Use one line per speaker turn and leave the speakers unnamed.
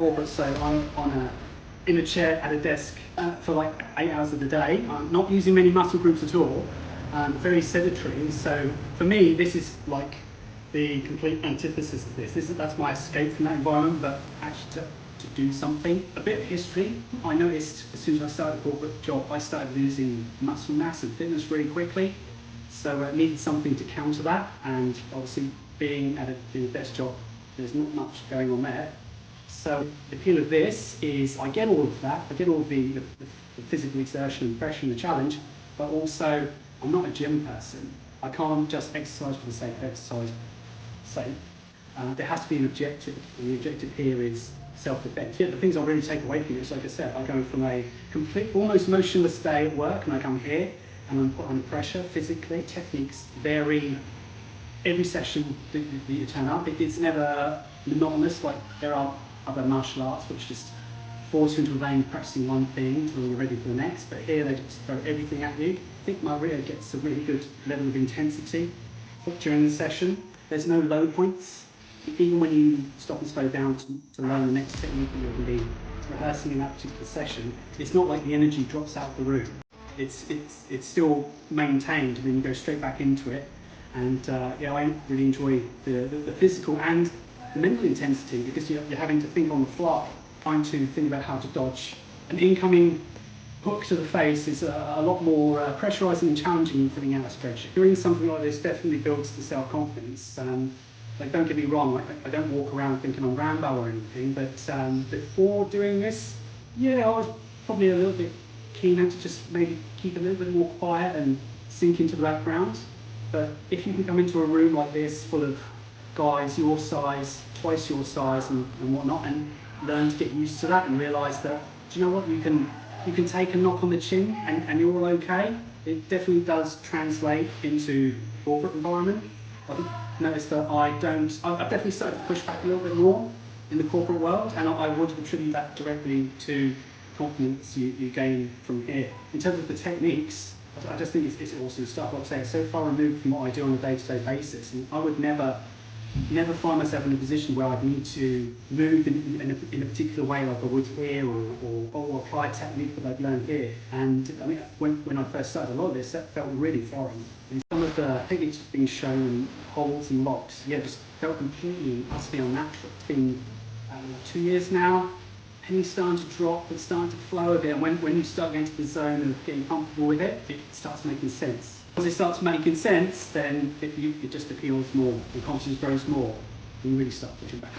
corporate, so I'm in a chair at a desk for like 8 hours of the day. I'm not using many muscle groups at all. Very sedentary. So for me, this is like the complete antithesis of this. That's my escape from that environment, but actually to do something. A bit of history. I noticed as soon as I started a corporate job, I started losing muscle mass and fitness really quickly. So I needed something to counter that, and obviously being at a desk job, there's not much going on there. So the appeal of this is I get all of that, I get all of the physical exertion and pressure and the challenge, but also I'm not a gym person. I can't just exercise for the sake of exercise. There has to be an objective, and the objective here is self-defense. The things I really take away from this, like I said, I go from a complete, almost motionless day at work, and I come here and I'm put under pressure physically. Techniques vary every session that you turn up. It's never monotonous like there are other martial arts which just force you into a lane practicing one thing until you're ready for the next, but here they just throw everything at you. I think Margarita gets a really good level of intensity during the session. There's no low points. Even when you stop and slow down to learn the next technique that you're going to be rehearsing in that particular session, it's not like the energy drops out of the room. It's still maintained, and then you go straight back into it. And yeah, I really enjoy the physical and the mental intensity, because you're having to think on the fly, trying to think about how to dodge an incoming hook to the face is a lot more pressurising and challenging than filling out a spreadsheet. Doing something like this definitely builds the self-confidence. Like, don't get me wrong, I don't walk around thinking I'm Rambo or anything, but before doing this, yeah, I was probably a little bit keener to just maybe keep a little bit more quiet and sink into the background. But if you can come into a room like this full of guys your size, twice your size and whatnot, and learn to get used to that and realise that, do you know what, you can take a knock on the chin and you're all okay. It definitely does translate into corporate environment. I've noticed that I've definitely started to push back a little bit more in the corporate world, and I would attribute that directly to confidence you gain from here. In terms of the techniques, I just think it's awesome stuff. Like I say, it's so far removed from what I do on a day-to-day basis, and I would never find myself in a position where I'd need to move in a particular way like I would here, or apply a technique that I've learned here. And I mean, when I first started a lot of this, that felt really foreign. And some of the techniques being shown, holds and locks, yeah, just felt completely, utterly unnatural. It's been 2 years now. Penny's starting to drop, it's starting to flow a bit, and when you start getting to the zone of getting comfortable with it, it starts making sense. Once it starts making sense, then it just appeals more, the confidence grows more, and you really start pushing back.